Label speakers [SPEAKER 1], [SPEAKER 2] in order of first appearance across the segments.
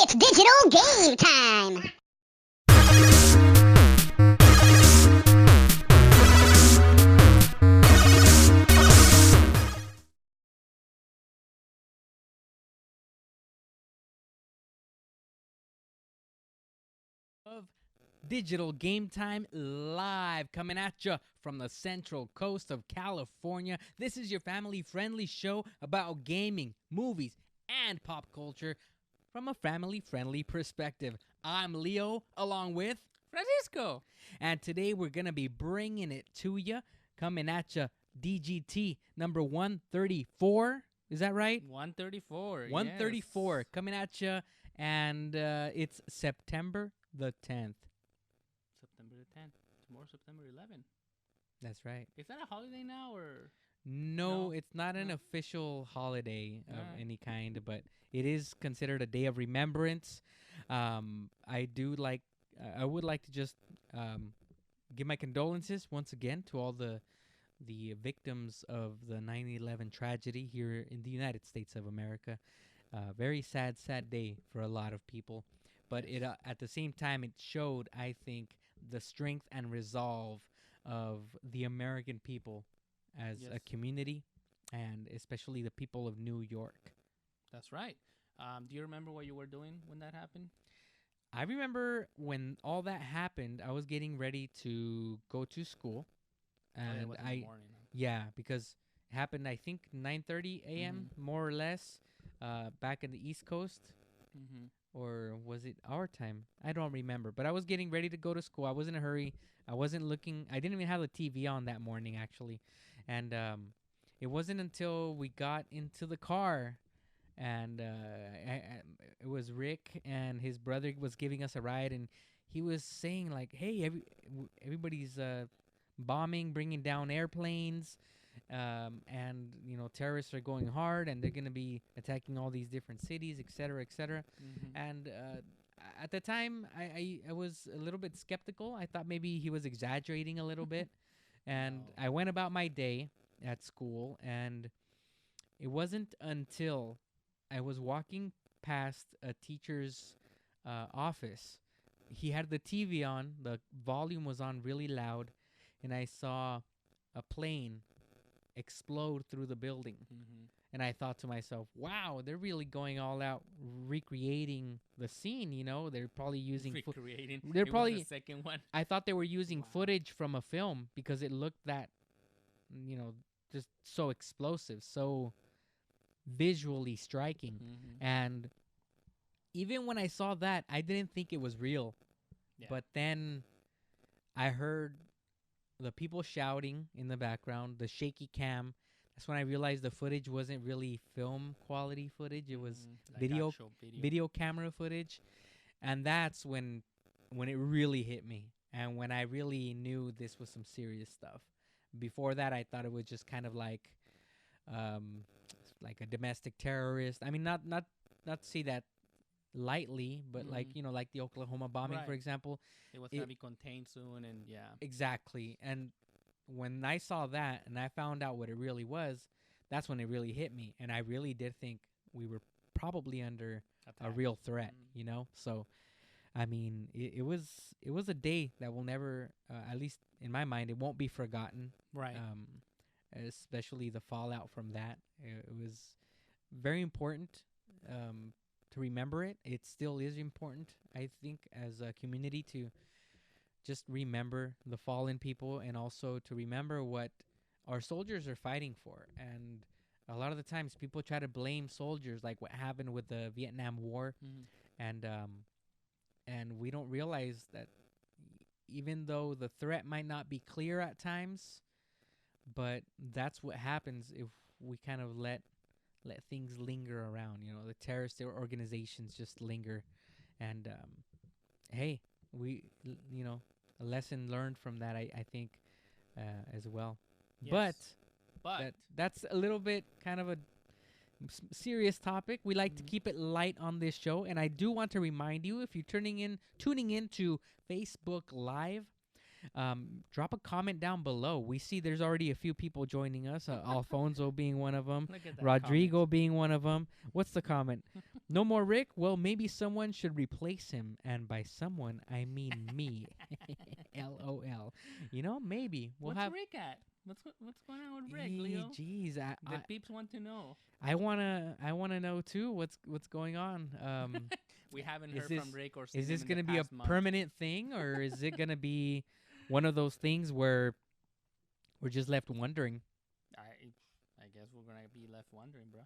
[SPEAKER 1] It's digital game time!
[SPEAKER 2] Of Digital Game Time live coming at you from the central coast of California. This is your family friendly show about gaming, movies, and pop culture from a family friendly perspective. I'm Leo along with
[SPEAKER 3] Francisco.
[SPEAKER 2] and today we're going to be bringing it to you, coming at you DGT number 134. Is that right?
[SPEAKER 3] 134.
[SPEAKER 2] 134 coming at you, and it's September the 10th.
[SPEAKER 3] September the 10th. Tomorrow, September 11th.
[SPEAKER 2] That's right.
[SPEAKER 3] Is that a holiday now or?
[SPEAKER 2] No,
[SPEAKER 3] No?
[SPEAKER 2] it's not an
[SPEAKER 3] No.
[SPEAKER 2] official holiday of
[SPEAKER 3] Alright.
[SPEAKER 2] any kind, but it is considered a day of remembrance. I do like. I would like to just give my condolences once again to all the victims of the 9/11 tragedy here in the United States of America. Very sad day for a lot of people. But it at the same time, it showed, I think, the strength and resolve of the American people as a
[SPEAKER 3] Yes.
[SPEAKER 2] community, and especially the people of New York.
[SPEAKER 3] That's right. Do you remember what you were doing when that happened?
[SPEAKER 2] I remember when all that happened, I was getting ready to go to school,
[SPEAKER 3] Oh, yeah, it
[SPEAKER 2] and
[SPEAKER 3] was in the morning. Huh?
[SPEAKER 2] yeah, because it happened, I think, 9:30 a.m. more or less, back in the East Coast.
[SPEAKER 3] Mm-hmm.
[SPEAKER 2] Or was it our time? I don't remember. But I was getting ready to go to school. I was in a hurry. I wasn't looking. I didn't even have the TV on that morning, actually. And it wasn't until we got into the car, and it was Rick and his brother was giving us a ride, and he was saying like, "Hey, everybody's bombing, bringing down airplanes." And terrorists are going hard, and they're gonna be attacking all these different cities, etc., etc.
[SPEAKER 3] Mm-hmm.
[SPEAKER 2] And at the time, I was a little bit skeptical. I thought maybe he was exaggerating a little bit, and
[SPEAKER 3] No.
[SPEAKER 2] I went about my day at school. And it wasn't until I was walking past a teacher's office. He had the TV on, the volume was on really loud, and I saw a plane explode through the building.
[SPEAKER 3] Mm-hmm.
[SPEAKER 2] And I thought to myself, wow, they're really going all out recreating the scene, They're probably using
[SPEAKER 3] Recreating.
[SPEAKER 2] they're
[SPEAKER 3] It was
[SPEAKER 2] probably
[SPEAKER 3] the second one.
[SPEAKER 2] I thought they were using
[SPEAKER 3] Wow.
[SPEAKER 2] footage from a film because it looked that just so explosive, so visually striking.
[SPEAKER 3] Mm-hmm.
[SPEAKER 2] And even when I saw that, I didn't think it was real.
[SPEAKER 3] Yeah.
[SPEAKER 2] But then I heard the people shouting in the background, the shaky cam. That's when I realized the footage wasn't really film quality footage. It was
[SPEAKER 3] Like
[SPEAKER 2] video
[SPEAKER 3] actual video.
[SPEAKER 2] video camera footage. And that's when it really hit me, and when I really knew this was some serious stuff. Before that, I thought it was just kind of like a domestic terrorist. I mean, not to say that lightly, but like
[SPEAKER 3] Mhm.
[SPEAKER 2] like the Oklahoma bombing, for
[SPEAKER 3] Right.
[SPEAKER 2] example.
[SPEAKER 3] It was
[SPEAKER 2] it-
[SPEAKER 3] gonna be contained soon, and yeah.
[SPEAKER 2] Exactly. And when I saw that and I found out what it really was, that's when it really hit me, and I really did think we were probably under a
[SPEAKER 3] Attack.
[SPEAKER 2] real threat,
[SPEAKER 3] Mhm.
[SPEAKER 2] So I mean, it was a day that will never, at least in my mind, it won't be forgotten.
[SPEAKER 3] Right.
[SPEAKER 2] Especially the fallout from that. It was very important to remember it. It still is important, I think, as a community to just remember the fallen people, and also to remember what our soldiers are fighting for. And a lot of the times people try to blame soldiers, like what happened with the Vietnam War,
[SPEAKER 3] Mhm.
[SPEAKER 2] and we don't realize that even though the threat might not be clear at times, but that's what happens if we kind of let things linger around. The terrorist organizations just linger, and hey, a lesson learned from that, I think, as well. But
[SPEAKER 3] Yes. But
[SPEAKER 2] that's a little bit kind of a serious topic. We like to
[SPEAKER 3] Mhm.
[SPEAKER 2] keep it light on this show, and I do want to remind you, if you're tuning in to Facebook Live, Drop a comment down below. We see there's already a few people joining us. Alfonso being one of them.
[SPEAKER 3] Look at that
[SPEAKER 2] Rodrigo
[SPEAKER 3] comment.
[SPEAKER 2] being one of them. What's the comment? No more Rick? Well, maybe someone should replace him. And by someone, I mean me. LOL. You know, maybe.
[SPEAKER 3] What's Rick at? What's going on with Rick, Leo?
[SPEAKER 2] Jeez,
[SPEAKER 3] The peeps want to know.
[SPEAKER 2] I wanna know too. What's going on?
[SPEAKER 3] We haven't
[SPEAKER 2] is
[SPEAKER 3] heard
[SPEAKER 2] this-
[SPEAKER 3] from Rick or seen
[SPEAKER 2] Is
[SPEAKER 3] him
[SPEAKER 2] this
[SPEAKER 3] in
[SPEAKER 2] gonna
[SPEAKER 3] the
[SPEAKER 2] be a
[SPEAKER 3] past month.
[SPEAKER 2] permanent thing, or is it gonna be one of those things where we're just left wondering?
[SPEAKER 3] I guess we're gonna be left wondering, bro.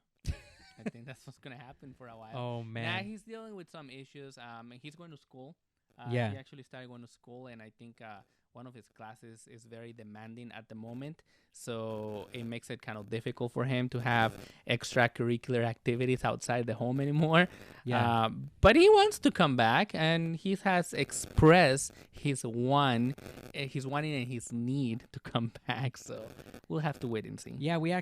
[SPEAKER 3] I think that's what's gonna happen for a while.
[SPEAKER 2] Oh
[SPEAKER 3] Nah,
[SPEAKER 2] man.
[SPEAKER 3] he's dealing with some issues. He's going to school.
[SPEAKER 2] Yeah.
[SPEAKER 3] He actually started going to school, and I think one of his classes is very demanding at the moment. So it makes it kind of difficult for him to have extracurricular activities outside the home anymore.
[SPEAKER 2] Yeah.
[SPEAKER 3] But he wants to come back, and he has expressed his wanting and his need to come back. So we'll have to wait and see.
[SPEAKER 2] Yeah, we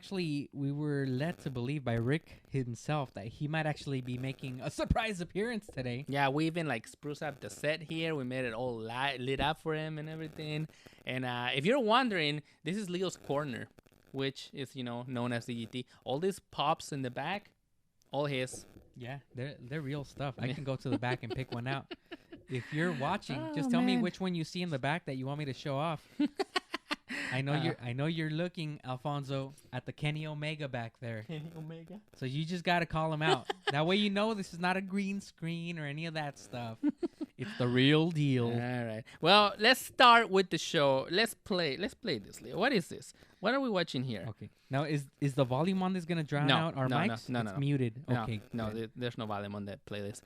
[SPEAKER 2] were led to believe by Rick himself that he might actually be making a surprise appearance today.
[SPEAKER 3] Yeah, we even like spruce up the set here. We made it all lit up for him and everything. And if you're wondering, this is Leo's corner, which is known as DGT. All these pops in the back, all his.
[SPEAKER 2] Yeah, they're real stuff. I can go to the back and pick one out. If you're watching,
[SPEAKER 3] Oh,
[SPEAKER 2] just tell me
[SPEAKER 3] man.
[SPEAKER 2] which one you see in the back that you want me to show off. I know you're looking, Alfonso, at the Kenny Omega back there.
[SPEAKER 3] Kenny Omega.
[SPEAKER 2] So you just gotta call him out. That way you know this is not a green screen or any of that stuff. It's the real deal.
[SPEAKER 3] All right. Well, let's start with the show. Let's play this, Leo. What is this? What are we watching here?
[SPEAKER 2] Okay. Now is the volume on this gonna drown
[SPEAKER 3] No,
[SPEAKER 2] out our
[SPEAKER 3] no,
[SPEAKER 2] mics?
[SPEAKER 3] no,
[SPEAKER 2] It's
[SPEAKER 3] no.
[SPEAKER 2] muted.
[SPEAKER 3] No,
[SPEAKER 2] Okay.
[SPEAKER 3] no,
[SPEAKER 2] good.
[SPEAKER 3] there's no volume on that playlist.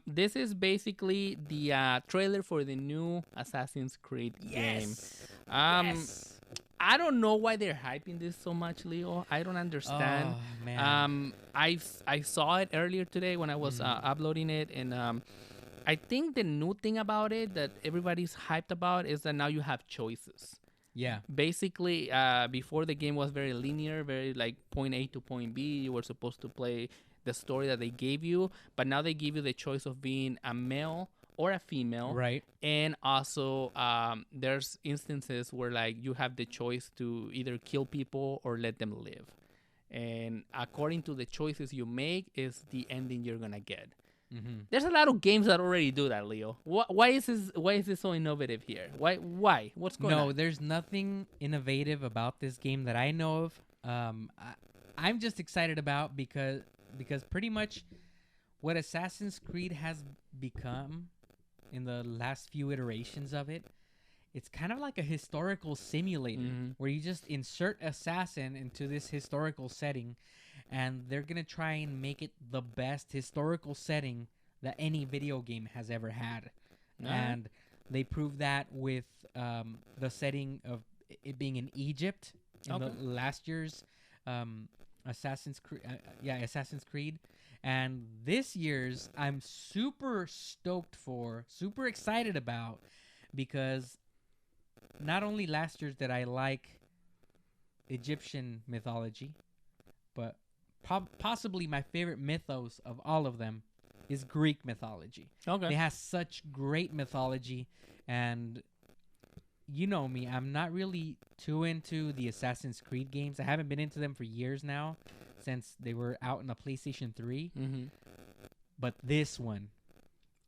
[SPEAKER 3] This is basically the trailer for the new Assassin's Creed game.
[SPEAKER 2] Yes.
[SPEAKER 3] I don't know why they're hyping this so much, Leo. I don't understand.
[SPEAKER 2] Oh, man.
[SPEAKER 3] I saw it earlier today when I was uploading it, and I think the new thing about it that everybody's hyped about is that now you have choices.
[SPEAKER 2] Yeah.
[SPEAKER 3] Basically, before the game was very linear, very like point A to point B. You were supposed to play the story that they gave you, but now they give you the choice of being a male or a female.
[SPEAKER 2] Right.
[SPEAKER 3] And also, there's instances where like you have the choice to either kill people or let them live. And according to the choices you make is the ending you're gonna get.
[SPEAKER 2] Mm-hmm.
[SPEAKER 3] There's a lot of games that already do that, Leo. Why is this so innovative here? Why? What's going on?
[SPEAKER 2] No, there's nothing innovative about this game that I know of. I'm just excited about because pretty much what Assassin's Creed has become in the last few iterations of it, it's kind of like a historical simulator where you just insert assassin into this historical setting, and they're gonna try and make it the best historical setting that any video game has ever had. And they proved that with the setting of it being in Egypt in the last year's Assassin's Creed. And this year's I'm super stoked for, super excited about, because not only last year's did I like Egyptian mythology, but possibly my favorite mythos of all of them is Greek mythology.
[SPEAKER 3] Okay.
[SPEAKER 2] It has such great mythology, and you know me, I'm not really too into the Assassin's Creed games. I haven't been into them for years now, since they were out in the PlayStation 3. But this one,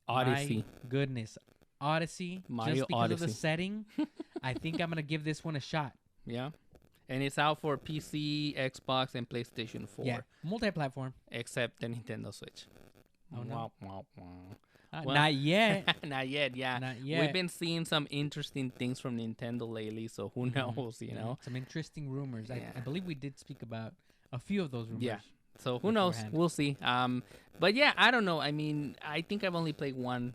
[SPEAKER 3] Odyssey.
[SPEAKER 2] my goodness, Odyssey,
[SPEAKER 3] Mario
[SPEAKER 2] just because of the
[SPEAKER 3] Odyssey.
[SPEAKER 2] setting, I think I'm gonna give this one a shot.
[SPEAKER 3] Yeah. And it's out for PC, Xbox, and PlayStation 4.
[SPEAKER 2] Yeah, multi-platform.
[SPEAKER 3] Except the Nintendo Switch.
[SPEAKER 2] Oh, no.
[SPEAKER 3] Wah, wah, wah. Well-
[SPEAKER 2] Not yet.
[SPEAKER 3] Not yet, yeah.
[SPEAKER 2] Not yet.
[SPEAKER 3] We've been seeing some interesting things from Nintendo lately, so who knows, you know?
[SPEAKER 2] Some interesting rumors.
[SPEAKER 3] Yeah.
[SPEAKER 2] I believe we did speak about a few of those rumors.
[SPEAKER 3] Yeah. So who knows?
[SPEAKER 2] beforehand.
[SPEAKER 3] We'll see. But yeah, I don't know. I mean, I think I've only played one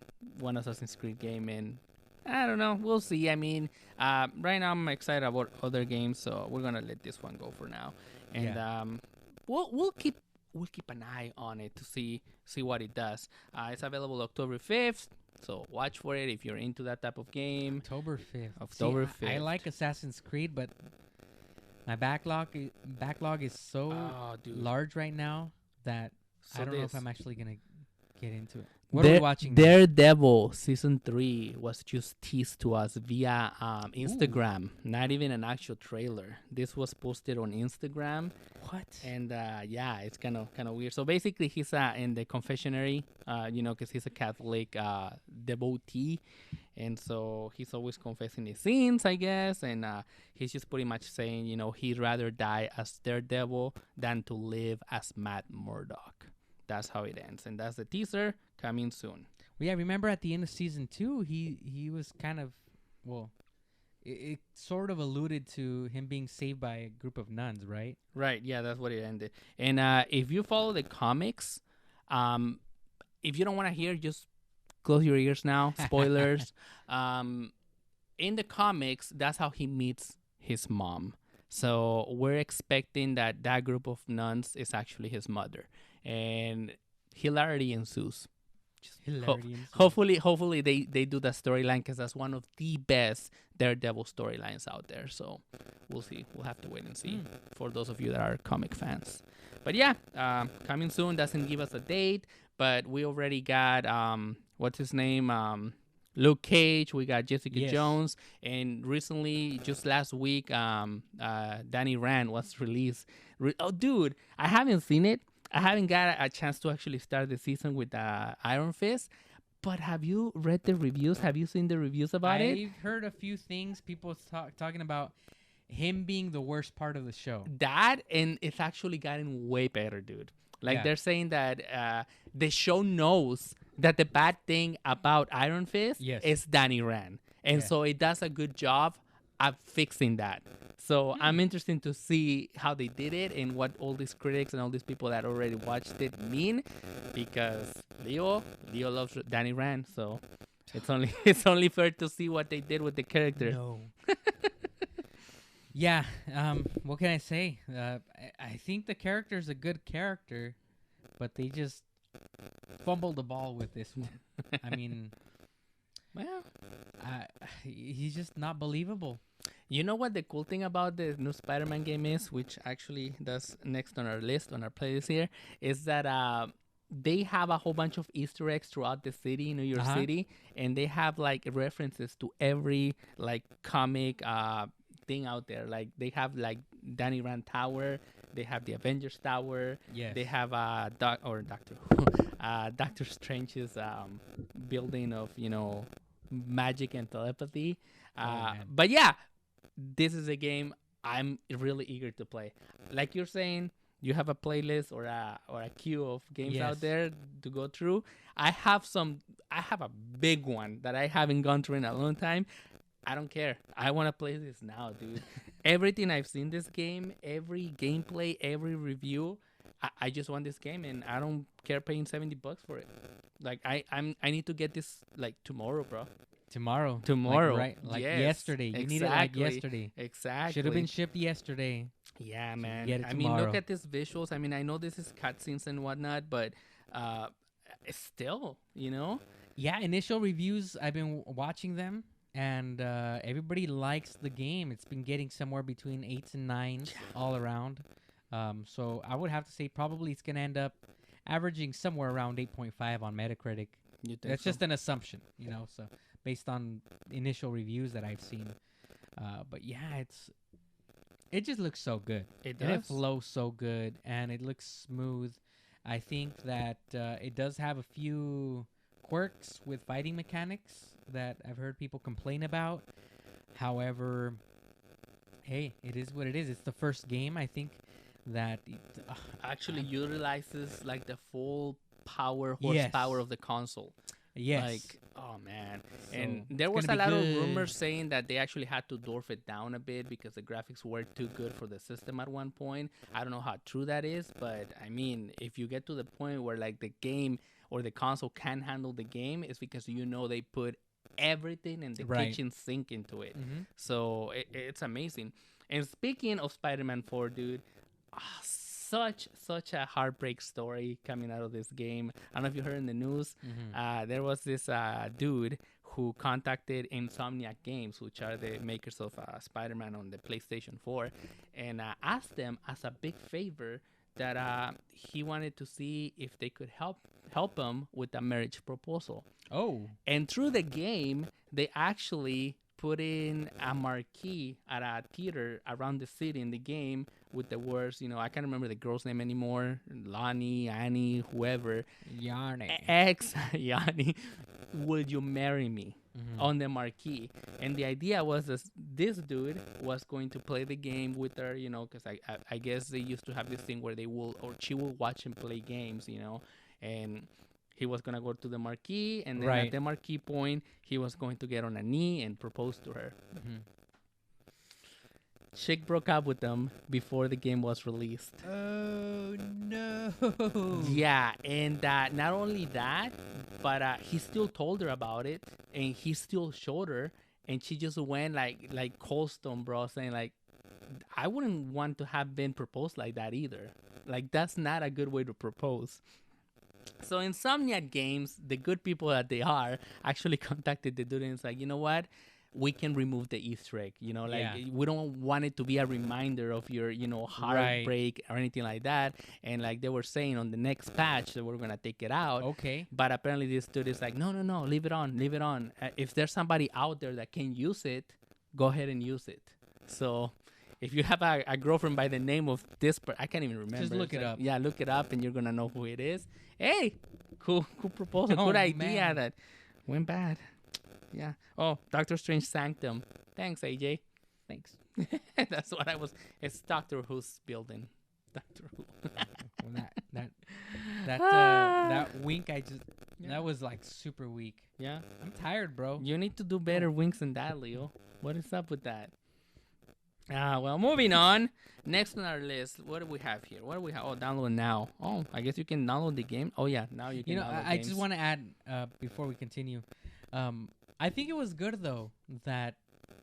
[SPEAKER 3] Assassin's Creed game, and I don't know. We'll see. I mean, right now I'm excited about other games, so we're gonna let this one go for now, and we'll keep an eye on it to see what it does. It's available October 5th, so watch for it if you're into that type of game.
[SPEAKER 2] October 5th.
[SPEAKER 3] October
[SPEAKER 2] See, I
[SPEAKER 3] 5th.
[SPEAKER 2] like Assassin's Creed, but my backlog is so
[SPEAKER 3] Oh, dude.
[SPEAKER 2] large right now that
[SPEAKER 3] So
[SPEAKER 2] I don't know if
[SPEAKER 3] this-
[SPEAKER 2] I'm actually gonna get into it. What are we watching? Now?
[SPEAKER 3] Daredevil season 3 was just teased to us via Instagram. Not even an actual trailer. This was posted on Instagram.
[SPEAKER 2] What?
[SPEAKER 3] And yeah, it's kind of weird. So basically, he's in the confessionary, because he's a Catholic devotee, and so he's always confessing his sins, I guess. And he's just pretty much saying, he'd rather die as Daredevil than to live as Matt Murdock. That's how it ends, and that's the teaser coming soon.
[SPEAKER 2] Well, yeah, remember at the end of season 2, he was kind of, well, it sort of alluded to him being saved by a group of nuns, right?
[SPEAKER 3] Right, yeah, that's what it ended. And if you follow the comics, if you don't want to hear, just close your ears now. Spoilers. In the comics, that's how he meets his mom. So we're expecting that group of nuns is actually his mother. And hilarity ensues. Hopefully they do that storyline, because that's one of the best Daredevil storylines out there. So we'll see. We'll have to wait and see for those of you that are comic fans. But yeah, coming soon. Doesn't give us a date, but we already got what's his name? Luke Cage. We got Jessica Jones, and recently, just last week, Danny Rand was released. Oh, dude, I haven't seen it. I haven't got a chance to actually start the season with Iron Fist. But have you read the reviews? Have you seen the reviews about it?
[SPEAKER 2] I've heard a few things. People talking about him being the worst part of the show.
[SPEAKER 3] That, and it's actually gotten way better, dude. Like, they're saying that the show knows that the bad thing about Iron Fist is Danny Rand. And so it does a good job at fixing that. So I'm interested to see how they did it and what all these critics and all these people that already watched it mean, because Leo loves Danny Rand, so it's only fair to see what they did with the character.
[SPEAKER 2] No. Yeah. What can I say? I think the character is a good character, but they just fumbled the ball with this one. I mean, well, he's just not believable.
[SPEAKER 3] You know what the cool thing about the new Spider-Man game is, which actually that's next on our list, on our playlist here, is that they have a whole bunch of Easter eggs throughout the city, New York City, and they have like references to every like comic thing out there. Like they have like Danny Rand Tower, they have the Avengers Tower, they have Doctor Strange's building of magic and telepathy. But yeah, this is a game I'm really eager to play. Like you're saying, you have a playlist or a queue of games out there to go through. I have a big one that I haven't gone through in a long time. I don't care. I want to play this now, dude. Everything I've seen this game, every gameplay, every review, I just want this game, and I don't care paying $70 for it. Like I need to get this like tomorrow, bro.
[SPEAKER 2] Tomorrow. Like yesterday. You need it like yesterday.
[SPEAKER 3] Exactly.
[SPEAKER 2] Should have been shipped yesterday.
[SPEAKER 3] Yeah, man.
[SPEAKER 2] Get it
[SPEAKER 3] I mean,
[SPEAKER 2] tomorrow.
[SPEAKER 3] look at these visuals. I mean, I know this is cutscenes and whatnot, but it's still,
[SPEAKER 2] Yeah, initial reviews, I've been watching them, and everybody likes the game. It's been getting somewhere between 8s and 9s all around. So I would have to say probably it's going to end up averaging somewhere around 8.5 on Metacritic. That's just an assumption, so based on initial reviews that I've seen. But yeah, it just looks so good.
[SPEAKER 3] It does.
[SPEAKER 2] And it flows so good, and it looks smooth. I think that it does have a few quirks with fighting mechanics that I've heard people complain about. However, hey, it is what it is. It's the first game, I think, that
[SPEAKER 3] actually utilizes like the full horsepower of the console.
[SPEAKER 2] Yes.
[SPEAKER 3] Like, oh man. So and there was a lot of rumors saying that they actually had to dwarf it down a bit because the graphics were too good for the system at one point. I don't know how true that is, but I mean, if you get to the point where like the game or the console can handle the game, it's because they put everything in the kitchen sink into it. So it's amazing. And speaking of Spider-Man 4, dude, such a heartbreak story coming out of this game. I don't know if you heard in the news. There was this dude who contacted Insomniac Games, which are the makers of Spider-Man on the PlayStation 4, and asked them as a big favor that he wanted to see if they could help him with a marriage proposal.
[SPEAKER 2] Oh.
[SPEAKER 3] And through the game, they actually put in a marquee at a theater around the city in the game with the words, I can't remember the girl's name anymore, Lonnie, Annie, whoever.
[SPEAKER 2] Yarny.
[SPEAKER 3] Yanni, will you marry me? On the marquee. And the idea was this dude was going to play the game with her, because I guess they used to have this thing where she will watch him play games, and he was going to go to the marquee, and then at the marquee point, he was going to get on a knee and propose to her. Chick broke up with them before the game was released.
[SPEAKER 2] Oh, no.
[SPEAKER 3] Yeah, and not only that, but he still told her about it, and he still showed her, and she just went like cold stone, bro, saying like, I wouldn't want to have been proposed like that either. Like, that's not a good way to propose. So Insomniac Games, the good people that they are, actually contacted the dude and it's like, you know what? We can remove the Easter egg, we don't want it to be a reminder of your, heartbreak or anything like that. And like they were saying on the next patch that we're going to take it out.
[SPEAKER 2] Okay.
[SPEAKER 3] But apparently this dude is like, no, leave it on. If there's somebody out there that can use it, go ahead and use it. So if you have a girlfriend by the name of this, I can't even remember.
[SPEAKER 2] Just look it up.
[SPEAKER 3] Yeah, look it up and you're going to know who it is. Hey, cool proposal. Good idea
[SPEAKER 2] man.
[SPEAKER 3] that went bad. Yeah. Oh, Doctor Strange Sanctum. Thanks, AJ.
[SPEAKER 2] Thanks.
[SPEAKER 3] That's what I was. It's Doctor Who's building. Doctor Who.
[SPEAKER 2] That wink that was like super weak.
[SPEAKER 3] Yeah.
[SPEAKER 2] I'm tired, bro.
[SPEAKER 3] You need to do better winks than that, Leo. What is up with that? Well, moving on. Next on our list, what do we have here? What do we have? Oh, download now. Oh, I guess you can download the game. Oh yeah, now you can.
[SPEAKER 2] I just want to add before we continue. I think it was good though that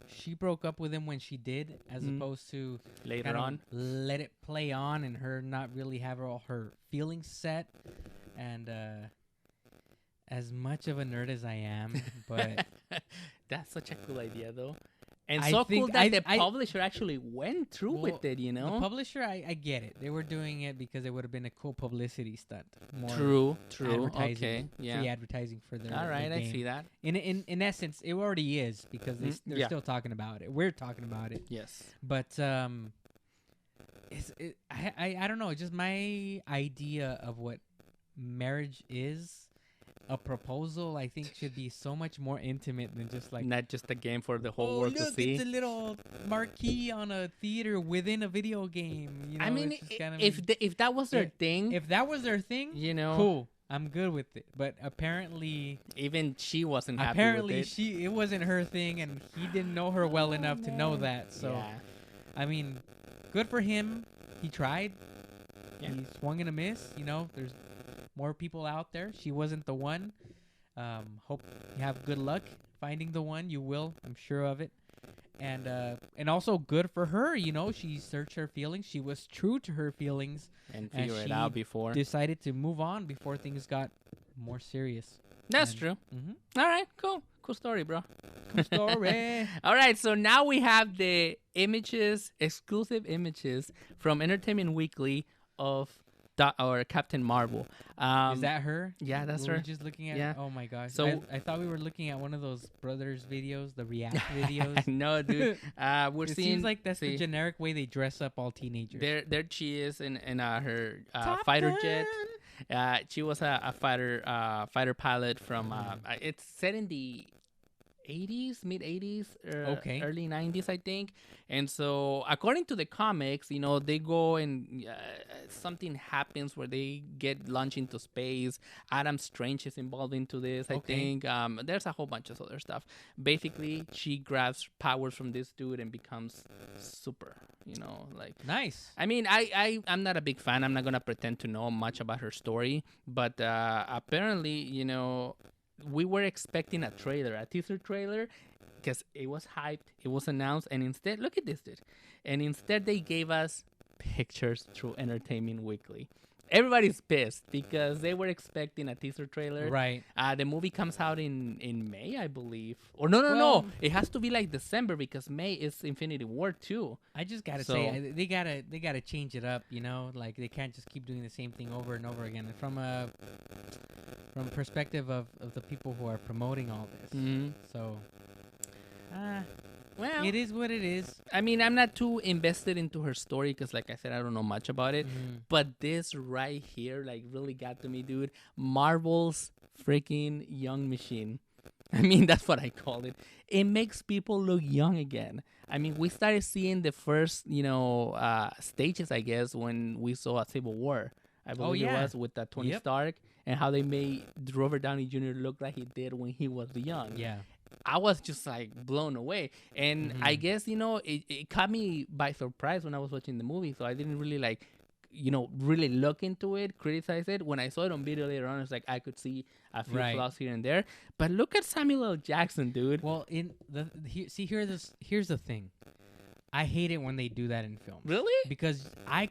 [SPEAKER 2] she broke up with him when she did, as opposed to
[SPEAKER 3] later on
[SPEAKER 2] let it play on and her not really have all her feelings set. And as much of a nerd as I am, but
[SPEAKER 3] that's such a cool idea though. And
[SPEAKER 2] I
[SPEAKER 3] so
[SPEAKER 2] think
[SPEAKER 3] cool that the publisher actually went through with it,
[SPEAKER 2] The publisher, I get it. They were doing it because it would have been a cool publicity stunt. More
[SPEAKER 3] True.
[SPEAKER 2] Advertising,
[SPEAKER 3] Okay. Yeah.
[SPEAKER 2] free advertising for their
[SPEAKER 3] All right,
[SPEAKER 2] their
[SPEAKER 3] I
[SPEAKER 2] game.
[SPEAKER 3] see that.
[SPEAKER 2] In essence, it already is because they're
[SPEAKER 3] Yeah.
[SPEAKER 2] still talking about it. We're talking about it.
[SPEAKER 3] Yes.
[SPEAKER 2] But I don't know. Just my idea of what marriage is. A proposal, I think, should be so much more intimate than just like
[SPEAKER 3] not just a game for the whole world to see.
[SPEAKER 2] It's a little marquee on a theater within a video game.
[SPEAKER 3] I mean,
[SPEAKER 2] it's just kinda
[SPEAKER 3] if that was their thing,
[SPEAKER 2] if that was their thing, cool. I'm good with it. But apparently,
[SPEAKER 3] even she wasn't happy
[SPEAKER 2] apparently
[SPEAKER 3] with it.
[SPEAKER 2] it wasn't her thing, and he didn't know her well enough to know that. So,
[SPEAKER 3] yeah.
[SPEAKER 2] I mean, good for him. He tried.
[SPEAKER 3] Yeah.
[SPEAKER 2] He swung and a miss. There's more people out there. She wasn't the one. Hope you have good luck finding the one. You will, I'm sure of it. And also good for her. She searched her feelings. She was true to her feelings
[SPEAKER 3] and figure it out before.
[SPEAKER 2] Decided to move on before things got more serious.
[SPEAKER 3] That's true. All right, cool story, bro.
[SPEAKER 2] Cool story.
[SPEAKER 3] All right, so now we have the exclusive images from Entertainment Weekly of or Captain Marvel.
[SPEAKER 2] Is that her?
[SPEAKER 3] Yeah, that's
[SPEAKER 2] We're
[SPEAKER 3] her.
[SPEAKER 2] just looking at.
[SPEAKER 3] Yeah.
[SPEAKER 2] Oh my gosh.
[SPEAKER 3] So
[SPEAKER 2] I thought we were looking at one of those brothers videos, the React videos.
[SPEAKER 3] No, dude. We're
[SPEAKER 2] it
[SPEAKER 3] seeing.
[SPEAKER 2] Seems like that's the generic way they dress up all teenagers.
[SPEAKER 3] There she is in her
[SPEAKER 2] Top
[SPEAKER 3] fighter
[SPEAKER 2] Gun.
[SPEAKER 3] jet. She was a fighter pilot from. It's set in the 80s, mid 80s, early 90s, I think. And so, according to the comics, they go and something happens where they get launched into space. Adam Strange is involved into this, I think. There's a whole bunch of other stuff. Basically, she grabs powers from this dude and becomes super.
[SPEAKER 2] Nice.
[SPEAKER 3] I mean, I'm not a big fan. I'm not gonna pretend to know much about her story, but apparently, we were expecting a teaser trailer, because it was hyped, it was announced, and instead, look at this, dude. And instead, they gave us pictures through Entertainment Weekly. everybody's pissed because they were expecting a teaser trailer.
[SPEAKER 2] Right.
[SPEAKER 3] The movie comes out in May, I believe. Or no.
[SPEAKER 2] Well-
[SPEAKER 3] It has to be like December because May is Infinity War 2.
[SPEAKER 2] I just gotta
[SPEAKER 3] So-
[SPEAKER 2] say they gotta change it up. You know, like they can't just keep doing the same thing over and over again. From a perspective of the people who are promoting all this.
[SPEAKER 3] Mm-hmm.
[SPEAKER 2] So,
[SPEAKER 3] Well,
[SPEAKER 2] it is what it is.
[SPEAKER 3] I mean, I'm not too invested into her story because, like I said, I don't know much about it.
[SPEAKER 2] Mhm.
[SPEAKER 3] But this right here, like, really got to me, dude. Marvel's freaking young machine. I mean, that's what I call it. It makes people look young again. I mean, we started seeing the first, stages, I guess, when we saw a Civil War. I believe
[SPEAKER 2] yeah.
[SPEAKER 3] it was with Tony
[SPEAKER 2] Yep.
[SPEAKER 3] Stark and how they made Robert Downey Jr. look like he did when he was young.
[SPEAKER 2] Yeah.
[SPEAKER 3] I was just like blown away. And I guess, it caught me by surprise when I was watching the movie. So I didn't really really look into it, criticize it. When I saw it on video later on, it's like I could see a few
[SPEAKER 2] Right.
[SPEAKER 3] flaws here and there. But look at Samuel L. Jackson, dude.
[SPEAKER 2] Well, here's the thing. I hate it when they do that in films.
[SPEAKER 3] Really?
[SPEAKER 2] Because I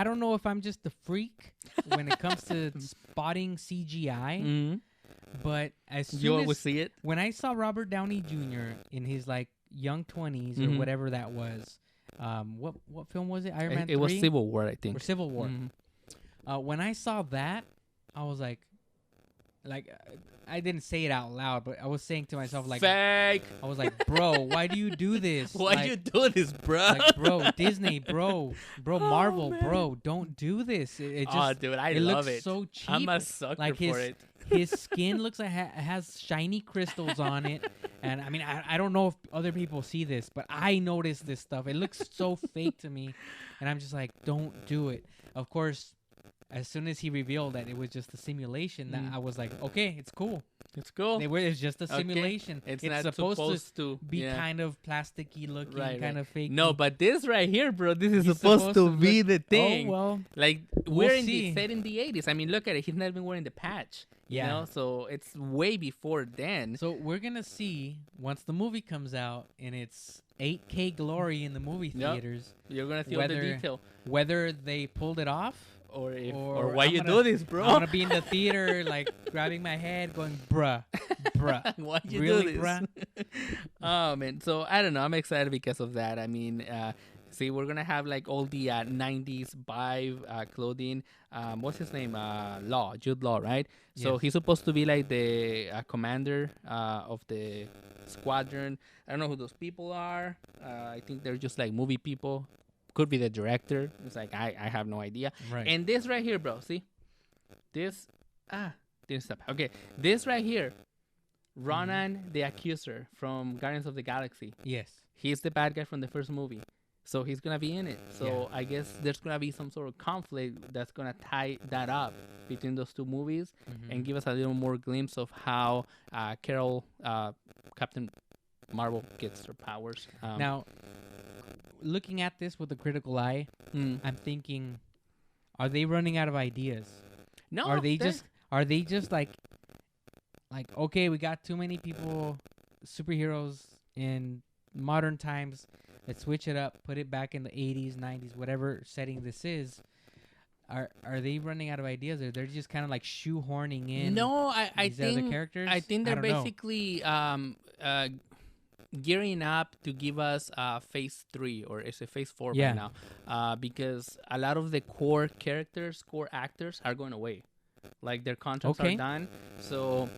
[SPEAKER 2] don't know if I'm just a freak when it comes to spotting CGI,
[SPEAKER 3] Mm-hmm.
[SPEAKER 2] but as soon
[SPEAKER 3] You
[SPEAKER 2] as
[SPEAKER 3] always see it?
[SPEAKER 2] when I saw Robert Downey Jr. in his like young 20s
[SPEAKER 3] Mhm.
[SPEAKER 2] or whatever that was, what film was it? Iron Man
[SPEAKER 3] It was
[SPEAKER 2] 3?
[SPEAKER 3] Civil War, I think.
[SPEAKER 2] Or Civil War.
[SPEAKER 3] Mhm.
[SPEAKER 2] When I saw that, I was like, I didn't say it out loud, but I was saying to myself like,
[SPEAKER 3] Fake.
[SPEAKER 2] I was like, bro, why do you do this?
[SPEAKER 3] Why
[SPEAKER 2] Like,
[SPEAKER 3] you do this, bro?
[SPEAKER 2] like, bro, Disney, bro, Marvel,
[SPEAKER 3] man.
[SPEAKER 2] bro, don't do this. It just,
[SPEAKER 3] Oh, dude, I
[SPEAKER 2] it
[SPEAKER 3] love
[SPEAKER 2] looks
[SPEAKER 3] it.
[SPEAKER 2] so cheap.
[SPEAKER 3] I'm a sucker
[SPEAKER 2] like
[SPEAKER 3] for it.
[SPEAKER 2] his skin looks like has shiny crystals on it, and I mean, I don't know if other people see this, but I notice this stuff. It looks so fake to me, and I'm just like, don't do it. Of course, as soon as he revealed that it was just a simulation, that I was like, okay, it's cool.
[SPEAKER 3] It's cool.
[SPEAKER 2] It's just a
[SPEAKER 3] Okay.
[SPEAKER 2] simulation.
[SPEAKER 3] It's not supposed to
[SPEAKER 2] be
[SPEAKER 3] yeah.
[SPEAKER 2] kind of plasticky looking,
[SPEAKER 3] Right,
[SPEAKER 2] kind
[SPEAKER 3] right.
[SPEAKER 2] of fake.
[SPEAKER 3] No, but this right here, bro, this is
[SPEAKER 2] He's
[SPEAKER 3] supposed to
[SPEAKER 2] supposed to
[SPEAKER 3] be
[SPEAKER 2] look-
[SPEAKER 3] the thing.
[SPEAKER 2] Oh well,
[SPEAKER 3] Like
[SPEAKER 2] We'll
[SPEAKER 3] we're in
[SPEAKER 2] see.
[SPEAKER 3] the set in the 80s. I mean, look at it. He's not even wearing the patch.
[SPEAKER 2] Yeah.
[SPEAKER 3] You know, so it's way before then.
[SPEAKER 2] so we're gonna see once the movie comes out in its 8K glory in the movie
[SPEAKER 3] Yep.
[SPEAKER 2] theaters,
[SPEAKER 3] You're gonna see all the
[SPEAKER 2] whether-
[SPEAKER 3] detail,
[SPEAKER 2] whether they pulled it off
[SPEAKER 3] or if,
[SPEAKER 2] or
[SPEAKER 3] or why
[SPEAKER 2] I'm
[SPEAKER 3] you
[SPEAKER 2] gonna-
[SPEAKER 3] do this, bro?
[SPEAKER 2] I'm gonna be in the theater like grabbing my head, going, bruh.
[SPEAKER 3] Why you
[SPEAKER 2] Really,
[SPEAKER 3] do this? Oh man, so I don't know. I'm excited because of that. I mean, see, we're gonna have like all the 90s vibe clothing. What's his name? Jude Law, right? So
[SPEAKER 2] Yes.
[SPEAKER 3] he's supposed to be like the commander of the squadron. I don't know who those people are. I think they're just like movie people. Could be the director. It's like I have no idea.
[SPEAKER 2] Right.
[SPEAKER 3] And this right here, bro. See, this didn't stop. Okay, this right here, Ronan the Accuser from Guardians of the Galaxy.
[SPEAKER 2] yes.
[SPEAKER 3] He's the bad guy from the first movie, so he's gonna be in it. So
[SPEAKER 2] Yeah.
[SPEAKER 3] I guess there's gonna be some sort of conflict that's gonna tie that up between those two movies and give us a little more glimpse of how Carol, Captain Marvel, gets her powers.
[SPEAKER 2] Now, looking at this with a critical eye,
[SPEAKER 3] mm.
[SPEAKER 2] I'm thinking, are they running out of ideas?
[SPEAKER 3] no,
[SPEAKER 2] Are they
[SPEAKER 3] they're-
[SPEAKER 2] just like okay, we got too many people, superheroes in modern times. Let's switch it up, put it back in the 80s, 90s, whatever setting this is. Are they running out of ideas, or they're just kind of like shoehorning in?
[SPEAKER 3] No, I
[SPEAKER 2] these other
[SPEAKER 3] think
[SPEAKER 2] characters?
[SPEAKER 3] I think they're
[SPEAKER 2] don't know.
[SPEAKER 3] basically gearing up to give us phase 3, or is it phase 4
[SPEAKER 2] Yeah.
[SPEAKER 3] right now? Because a lot of the core characters, core actors are going away. Like their contracts
[SPEAKER 2] Okay.
[SPEAKER 3] are done. So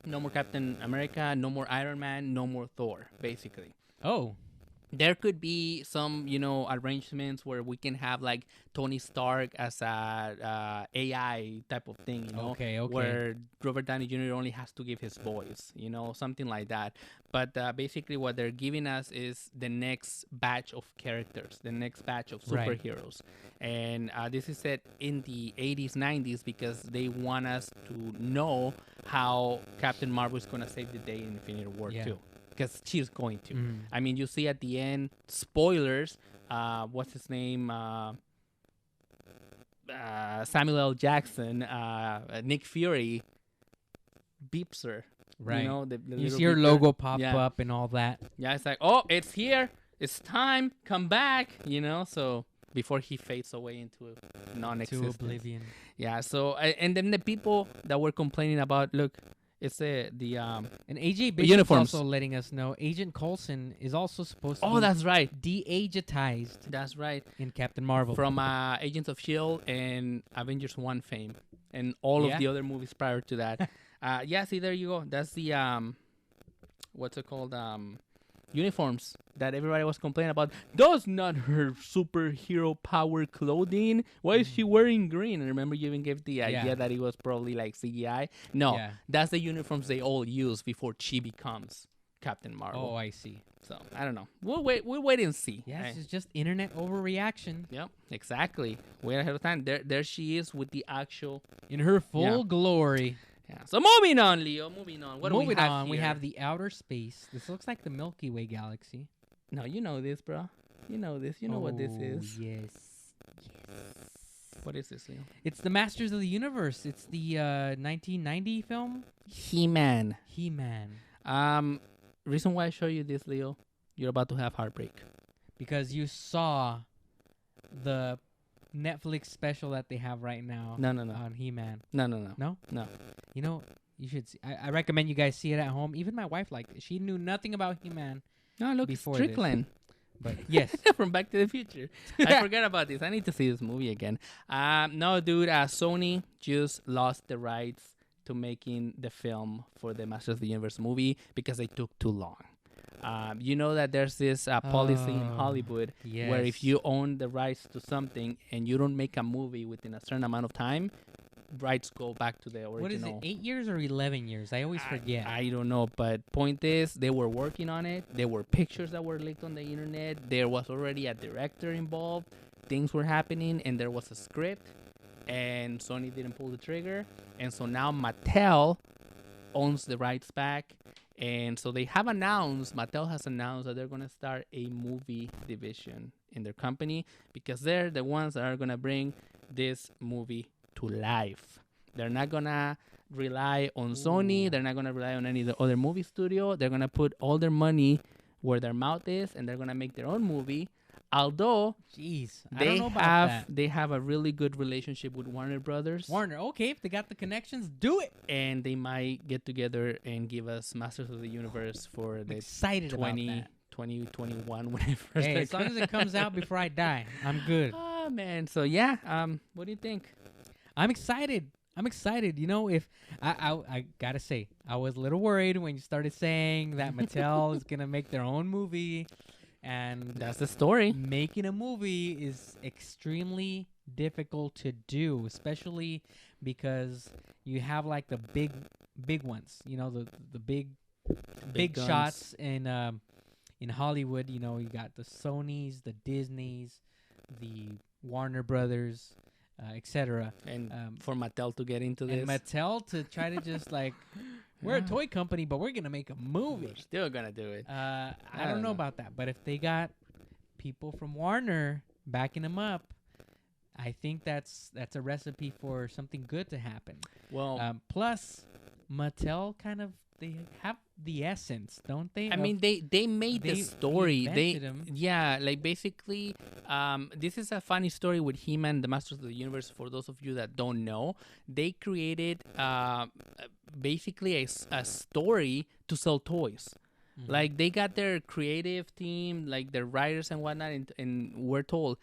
[SPEAKER 3] no more Captain America, no more Iron Man, no more Thor, basically.
[SPEAKER 2] Oh,
[SPEAKER 3] There could be some, arrangements where we can have like Tony Stark as a AI type of thing,
[SPEAKER 2] Okay.
[SPEAKER 3] where Robert Downey Jr. only has to give his voice, something like that. But basically, what they're giving us is the next batch of characters, the next batch of
[SPEAKER 2] Right.
[SPEAKER 3] superheroes, and this is set in the 80s, 90s because they want us to know how Captain Marvel is gonna save the day in Infinity War
[SPEAKER 2] Yeah.
[SPEAKER 3] 2. Because she's going to.
[SPEAKER 2] Mhm.
[SPEAKER 3] I mean, you see at the end, spoilers, what's his name? Samuel L. Jackson, Nick Fury, beeps her.
[SPEAKER 2] right.
[SPEAKER 3] The
[SPEAKER 2] You
[SPEAKER 3] little
[SPEAKER 2] see your
[SPEAKER 3] beeper.
[SPEAKER 2] logo pop
[SPEAKER 3] Yeah.
[SPEAKER 2] up and all that.
[SPEAKER 3] Yeah, it's like, oh, it's here. It's time. Come back. So before he fades away into
[SPEAKER 2] To
[SPEAKER 3] non-existence.
[SPEAKER 2] oblivion.
[SPEAKER 3] Yeah. So and then the people that were complaining about, look, it's the
[SPEAKER 2] And AJ Bishop's
[SPEAKER 3] uniforms.
[SPEAKER 2] also letting us know Agent Coulson is also supposed to
[SPEAKER 3] Oh,
[SPEAKER 2] be
[SPEAKER 3] that's right.
[SPEAKER 2] de-agetized
[SPEAKER 3] That's right.
[SPEAKER 2] in Captain Marvel.
[SPEAKER 3] From Agents of Shield and Avengers 1 fame, and all
[SPEAKER 2] Yeah.
[SPEAKER 3] of the other movies prior to that. Yeah. See, there you go. That's the what's it called? Uniforms that everybody was complaining about. That's not her superhero power clothing. Why is she wearing green? And remember, you even gave the idea
[SPEAKER 2] Yeah.
[SPEAKER 3] that it was probably like CGI. No,
[SPEAKER 2] Yeah.
[SPEAKER 3] that's the uniforms they all use before she becomes Captain Marvel.
[SPEAKER 2] Oh, I see.
[SPEAKER 3] So I don't know. We'll wait. We'll wait and see.
[SPEAKER 2] Yes,
[SPEAKER 3] right?
[SPEAKER 2] it's just internet overreaction
[SPEAKER 3] Yep, exactly. Way ahead of time. There she is with the actual.
[SPEAKER 2] in her full
[SPEAKER 3] Yeah.
[SPEAKER 2] glory.
[SPEAKER 3] Yeah. So moving on, Leo. Moving on. What do
[SPEAKER 2] Moving
[SPEAKER 3] we have
[SPEAKER 2] on, we
[SPEAKER 3] here?
[SPEAKER 2] have the outer space. This looks like the Milky Way galaxy.
[SPEAKER 3] No, you know this, bro. You know this. You know what this is.
[SPEAKER 2] Yes.
[SPEAKER 3] What is this, Leo?
[SPEAKER 2] It's the Masters of the Universe. It's the 1990 film
[SPEAKER 3] He-Man.
[SPEAKER 2] He-Man.
[SPEAKER 3] Reason why I show you this, Leo, you're about to have heartbreak.
[SPEAKER 2] Because you saw the Netflix special that they have right now
[SPEAKER 3] No.
[SPEAKER 2] on He-Man.
[SPEAKER 3] No.
[SPEAKER 2] No? You know, you should see. I recommend you guys see it at home. Even my wife liked it. She knew nothing about He-Man.
[SPEAKER 3] No, look,
[SPEAKER 2] Before this.
[SPEAKER 3] Strickland
[SPEAKER 2] But yes.
[SPEAKER 3] from Back to the Future. I forgot about this. I need to see this movie again. No, dude. Sony just lost the rights to making the film for the Masters of the Universe movie because they took too long. You know that there's this policy in
[SPEAKER 2] Oh,
[SPEAKER 3] Hollywood
[SPEAKER 2] yes.
[SPEAKER 3] where if you own the rights to something and you don't make a movie within a certain amount of time, rights go back to the original.
[SPEAKER 2] What is it, 8 years or 11 years? I always forget.
[SPEAKER 3] I don't know, but point is, they were working on it. There were pictures that were leaked on the internet. There was already a director involved. Things were happening, and there was a script, and Sony didn't pull the trigger. And so now Mattel owns the rights back. And so they have announced, Mattel has announced that they're going to start a movie division in their company because they're the ones that are going to bring this movie to life. They're not going to rely on Sony. They're not going to rely on any of the other movie studio. They're going to put all their money where their mouth is, and they're going to make their own movie. Although
[SPEAKER 2] Jeez, I
[SPEAKER 3] they
[SPEAKER 2] don't know about
[SPEAKER 3] have
[SPEAKER 2] that.
[SPEAKER 3] they have a really good relationship with Warner Brothers.
[SPEAKER 2] Warner, okay, if they got the connections, do it.
[SPEAKER 3] And they might get together and give us Masters of the Universe for
[SPEAKER 2] I'm
[SPEAKER 3] the
[SPEAKER 2] excited
[SPEAKER 3] 20,
[SPEAKER 2] about that.
[SPEAKER 3] 2021, whenever.
[SPEAKER 2] Hey, as long as it comes out before I die, I'm good.
[SPEAKER 3] Oh man, so yeah, what do you think?
[SPEAKER 2] I'm excited. You know, if I gotta say, I was a little worried when you started saying that Mattel is gonna make their own movie, and
[SPEAKER 3] That's the story.
[SPEAKER 2] making a movie is extremely difficult to do, especially because you have like the big ones, you know, the big
[SPEAKER 3] guns.
[SPEAKER 2] shots in Hollywood. You know, you got the Sonys, the Disneys, the Warner Brothers, etc.
[SPEAKER 3] And
[SPEAKER 2] Um,
[SPEAKER 3] for Mattel to get into this,
[SPEAKER 2] And Mattel to try to just like, we're a toy company, but we're gonna make a movie.
[SPEAKER 3] we're still gonna do it.
[SPEAKER 2] I
[SPEAKER 3] I
[SPEAKER 2] don't
[SPEAKER 3] don't
[SPEAKER 2] know
[SPEAKER 3] know.
[SPEAKER 2] about that, but if they got people from Warner backing them up, I think that's a recipe for something good to happen.
[SPEAKER 3] Well,
[SPEAKER 2] Plus, Mattel kind of, they have the essence, don't they?
[SPEAKER 3] I
[SPEAKER 2] of-
[SPEAKER 3] mean, they made the
[SPEAKER 2] they
[SPEAKER 3] story. They
[SPEAKER 2] invented 'em.
[SPEAKER 3] yeah, like basically, this is a funny story with He-Man, the Masters of the Universe. For those of you that don't know, they created basically a story to sell toys.
[SPEAKER 2] Mhm.
[SPEAKER 3] Like they got their creative team, like their writers and whatnot, and we're told,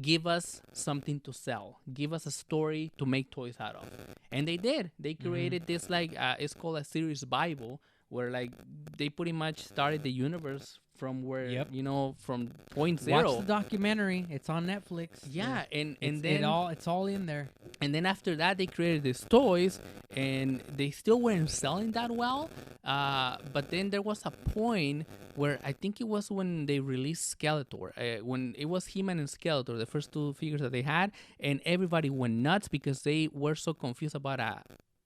[SPEAKER 3] give us something to sell, give us a story to make toys out of, and they did. They created this like it's called a series Bible, where like they pretty much started the universe from where
[SPEAKER 2] Yep.
[SPEAKER 3] you know from point
[SPEAKER 2] Watch
[SPEAKER 3] zero.
[SPEAKER 2] the documentary. It's on Netflix.
[SPEAKER 3] Yeah, and
[SPEAKER 2] It's-
[SPEAKER 3] then
[SPEAKER 2] it's all in there.
[SPEAKER 3] and then after that, they created these toys, and they still weren't selling that well. But then there was a point where I think it was when they released Skeletor, when it was He-Man and Skeletor, the first two figures that they had, and everybody went nuts because they were so confused about a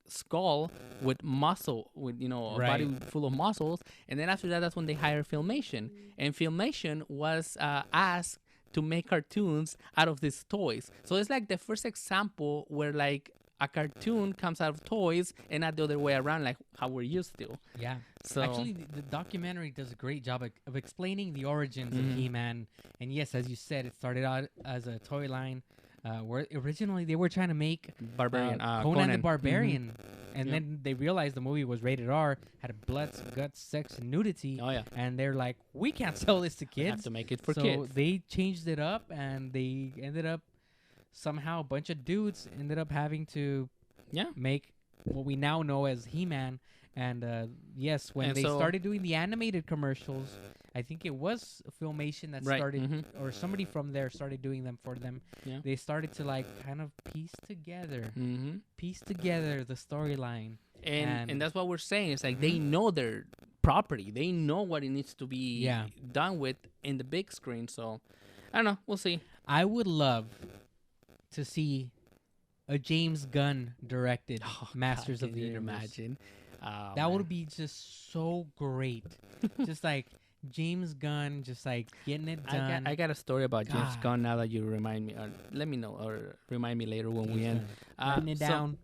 [SPEAKER 3] skull with muscle, with a
[SPEAKER 2] Right.
[SPEAKER 3] body full of muscles. And then after that, that's when they hired Filmation, and Filmation was asked to make cartoons out of these toys. So it's like the first example where like a cartoon comes out of toys and not the other way around like how we're used to.
[SPEAKER 2] Yeah.
[SPEAKER 3] So
[SPEAKER 2] Actually, the documentary does a great job of explaining the origins of He-Man. And yes, as you said, it started out as a toy line where originally they were trying to make
[SPEAKER 3] Barbarian,
[SPEAKER 2] Conan the Barbarian. And
[SPEAKER 3] Yep.
[SPEAKER 2] then they realized the movie was rated R, had blood, guts, sex, and nudity.
[SPEAKER 3] Oh yeah,
[SPEAKER 2] And they're like, we can't sell this to
[SPEAKER 3] we have
[SPEAKER 2] kids.
[SPEAKER 3] to make it for
[SPEAKER 2] so
[SPEAKER 3] kids.
[SPEAKER 2] they changed it up, and they ended up somehow a bunch of dudes ended up having to
[SPEAKER 3] Yeah.
[SPEAKER 2] make what we now know as He-Man. And yes, when
[SPEAKER 3] And
[SPEAKER 2] they
[SPEAKER 3] so-
[SPEAKER 2] started doing the animated commercials, I think it was Filmation that
[SPEAKER 3] Right,
[SPEAKER 2] started,
[SPEAKER 3] mhm.
[SPEAKER 2] or somebody from there started doing them for them.
[SPEAKER 3] Yeah.
[SPEAKER 2] They started to like kind of piece together
[SPEAKER 3] Mm-hmm.
[SPEAKER 2] the storyline.
[SPEAKER 3] And that's what we're saying. It's like they know their property. They know what it needs to be
[SPEAKER 2] Yeah.
[SPEAKER 3] done with in the big screen. So I don't know. We'll see.
[SPEAKER 2] I would love to see a James Gunn directed Masters
[SPEAKER 3] God,
[SPEAKER 2] of the
[SPEAKER 3] can you
[SPEAKER 2] Universe.
[SPEAKER 3] imagine?
[SPEAKER 2] That would be just so great. Just like James Gunn, just like getting it done.
[SPEAKER 3] I got a story about James
[SPEAKER 2] God.
[SPEAKER 3] Gunn now that you remind me. Let me know or remind me later when we
[SPEAKER 2] James
[SPEAKER 3] end.
[SPEAKER 2] Gunn. Writing it down.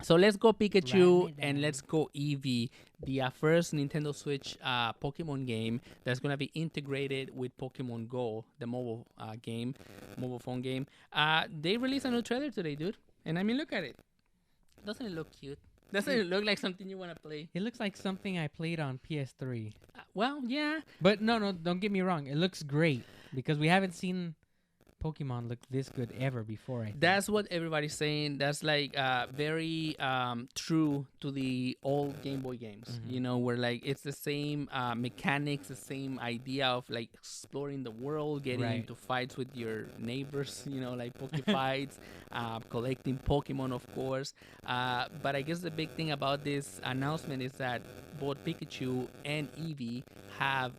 [SPEAKER 3] So let's go Pikachu
[SPEAKER 2] Writing it
[SPEAKER 3] and
[SPEAKER 2] down.
[SPEAKER 3] let's go Eevee, the first Nintendo Switch Pokemon game that's gonna be integrated with Pokemon Go, the mobile game, mobile phone game. They released a new trailer today, dude. And I mean, look at it. Doesn't it look cute? Doesn't it look like something you wanna play?
[SPEAKER 2] It looks like something I played on PS3.
[SPEAKER 3] Well, yeah.
[SPEAKER 2] But no, don't get me wrong. It looks great because we haven't seen Pokemon look this good ever before. I think.
[SPEAKER 3] That's what everybody's saying. That's like very true to the old Game Boy games. You know, where like it's the same mechanics, the same idea of like exploring the world, getting
[SPEAKER 2] Right.
[SPEAKER 3] into fights with your neighbors. You know, like Poke fights, collecting Pokemon, of course. But I guess the big thing about this announcement is that both Pikachu and Eevee have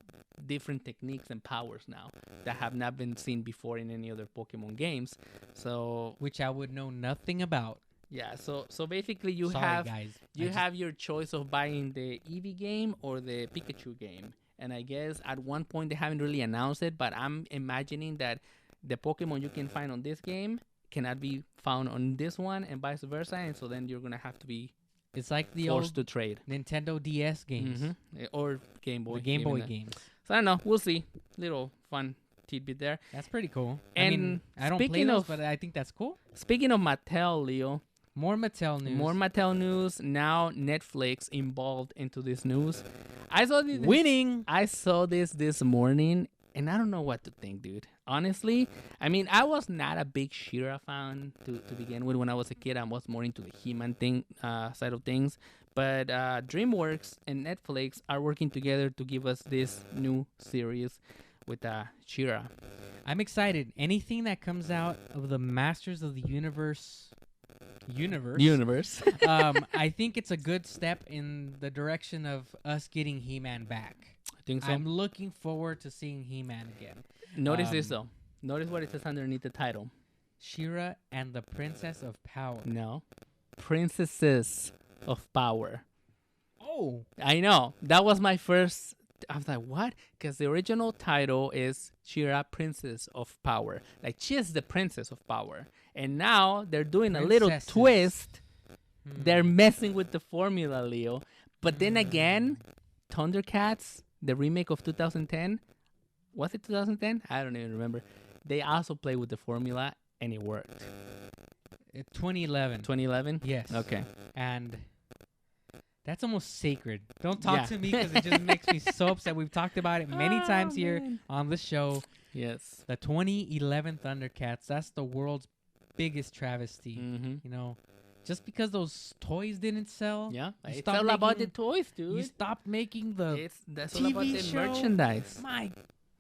[SPEAKER 3] different techniques and powers now that have not been seen before in any other Pokemon games. So
[SPEAKER 2] Which I would know nothing about.
[SPEAKER 3] yeah, so basically you
[SPEAKER 2] Sorry,
[SPEAKER 3] have
[SPEAKER 2] guys.
[SPEAKER 3] you have your choice of buying the Eevee game or the Pikachu game. And I guess at one point they haven't really announced it, but I'm imagining that the Pokemon you can find on this game cannot be found on this one and vice versa, and so then you're gonna have to be
[SPEAKER 2] It's like the
[SPEAKER 3] forced
[SPEAKER 2] old
[SPEAKER 3] to trade.
[SPEAKER 2] Nintendo DS games,
[SPEAKER 3] Or Game Boy.
[SPEAKER 2] the Game
[SPEAKER 3] even
[SPEAKER 2] Boy
[SPEAKER 3] that.
[SPEAKER 2] games.
[SPEAKER 3] So I don't know. We'll see. Little fun tidbit there.
[SPEAKER 2] That's pretty cool.
[SPEAKER 3] And
[SPEAKER 2] I mean, I don't play
[SPEAKER 3] speaking
[SPEAKER 2] those,
[SPEAKER 3] of-
[SPEAKER 2] but I think that's cool.
[SPEAKER 3] Speaking of Mattel, Leo,
[SPEAKER 2] More Mattel news.
[SPEAKER 3] more Mattel news. Now Netflix involved into this news. I saw this.
[SPEAKER 2] winning.
[SPEAKER 3] I saw this morning, and I don't know what to think, dude. Honestly, I mean, I was not a big She-Ra fan to begin with. When I was a kid, I was more into the He-Man thing side of things. But DreamWorks and Netflix are working together to give us this new series with She-Ra.
[SPEAKER 2] I'm excited. Anything that comes out of the Masters of the Universe, I think it's a good step in the direction of us getting He-Man back.
[SPEAKER 3] I think so.
[SPEAKER 2] I'm looking forward to seeing He-Man again.
[SPEAKER 3] Notice this though. Notice what it says underneath the title.
[SPEAKER 2] She-Ra and the Princess of Power.
[SPEAKER 3] No, Princesses of Power.
[SPEAKER 2] Oh,
[SPEAKER 3] I know. That was my first. I was like, what? Because the original title is She-Ra, Princess of Power. Like, she is the Princess of Power. And now they're doing a little
[SPEAKER 2] Princesses.
[SPEAKER 3] twist. They're messing with the formula, Leo. But then again, Thundercats, the remake of 2010, was it 2010? I don't even remember. They also played with the formula, and it worked.
[SPEAKER 2] 2011.
[SPEAKER 3] 2011?
[SPEAKER 2] Yes.
[SPEAKER 3] Okay.
[SPEAKER 2] And that's almost sacred. Don't talk
[SPEAKER 3] Yeah.
[SPEAKER 2] to me because it just makes me so upset. We've talked about it many
[SPEAKER 3] Oh,
[SPEAKER 2] times here
[SPEAKER 3] man.
[SPEAKER 2] on the show.
[SPEAKER 3] Yes.
[SPEAKER 2] The 2011 Thundercats. That's the world's biggest travesty.
[SPEAKER 3] Mm-hmm.
[SPEAKER 2] You know, just because those toys didn't sell.
[SPEAKER 3] Yeah.
[SPEAKER 2] You
[SPEAKER 3] It's
[SPEAKER 2] stop
[SPEAKER 3] all about the
[SPEAKER 2] making-
[SPEAKER 3] toys, dude.
[SPEAKER 2] You stopped making the.
[SPEAKER 3] That's all about
[SPEAKER 2] TV
[SPEAKER 3] the
[SPEAKER 2] show.
[SPEAKER 3] merchandise.
[SPEAKER 2] My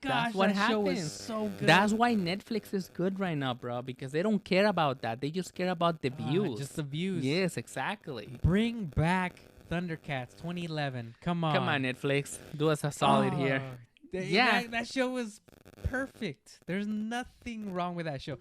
[SPEAKER 3] That's
[SPEAKER 2] gosh,
[SPEAKER 3] what
[SPEAKER 2] that show was
[SPEAKER 3] happens.
[SPEAKER 2] so good.
[SPEAKER 3] That's why Netflix is good right now, bro, because they don't care about that. They just care about the views.
[SPEAKER 2] Just the views.
[SPEAKER 3] Yes, exactly.
[SPEAKER 2] Bring back Thundercats 2011. Come on.
[SPEAKER 3] Come on, Netflix. Do us a solid here. Yeah.
[SPEAKER 2] That show was perfect. There's nothing wrong with that show.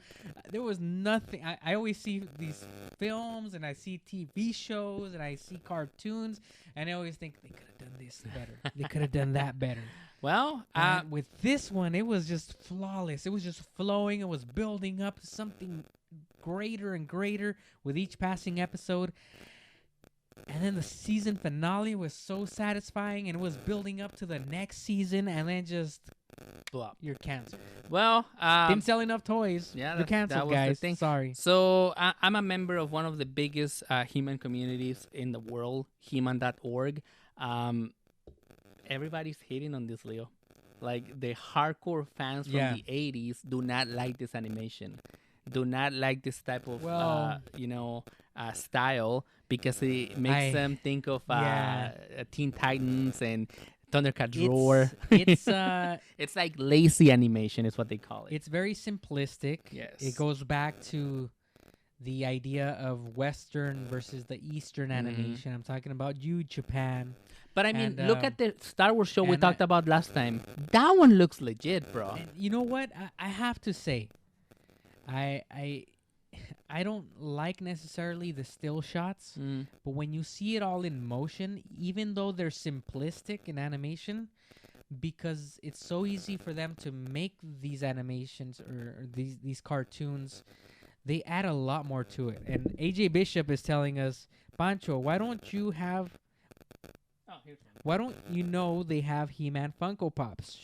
[SPEAKER 2] There was nothing. I always see these films and I see TV shows and I see cartoons and I always think they could have done this better. They could have done that better.
[SPEAKER 3] Well,
[SPEAKER 2] And with this one, it was just flawless. It was just flowing. It was building up to something greater and greater with each passing episode. And then the season finale was so satisfying, and it was building up to the next season, and then just
[SPEAKER 3] Flop.
[SPEAKER 2] you're canceled.
[SPEAKER 3] Well,
[SPEAKER 2] Didn't sell enough toys.
[SPEAKER 3] yeah,
[SPEAKER 2] You're
[SPEAKER 3] that
[SPEAKER 2] canceled,
[SPEAKER 3] was the
[SPEAKER 2] guys.
[SPEAKER 3] thing.
[SPEAKER 2] Sorry.
[SPEAKER 3] So I'm a member of one of the biggest He-Man communities in the world, He-Man.org. Everybody's hating on this, Leo. Like the hardcore fans from
[SPEAKER 2] Yeah.
[SPEAKER 3] the 80s do not like this animation, do not like this type of
[SPEAKER 2] Well-
[SPEAKER 3] style, because it makes them think of
[SPEAKER 2] Yeah.
[SPEAKER 3] Teen Titans and Thundercats Roar.
[SPEAKER 2] It's
[SPEAKER 3] It's like lazy animation is what they call it.
[SPEAKER 2] it's very simplistic.
[SPEAKER 3] Yes.
[SPEAKER 2] It goes back to the idea of Western versus the Eastern animation. I'm talking about Japan.
[SPEAKER 3] But I mean,
[SPEAKER 2] and,
[SPEAKER 3] look at the Star Wars show we
[SPEAKER 2] and
[SPEAKER 3] talked about last time. That one looks legit, bro.
[SPEAKER 2] And you know what? I have to say, I don't like necessarily the still shots,
[SPEAKER 3] Mm.
[SPEAKER 2] but when you see it all in motion, even though they're simplistic in animation, because it's so easy for them to make these animations or these cartoons, they add a lot more to it. And AJ Bishop is telling us, Pancho, why don't you know they have He-Man Funko Pops?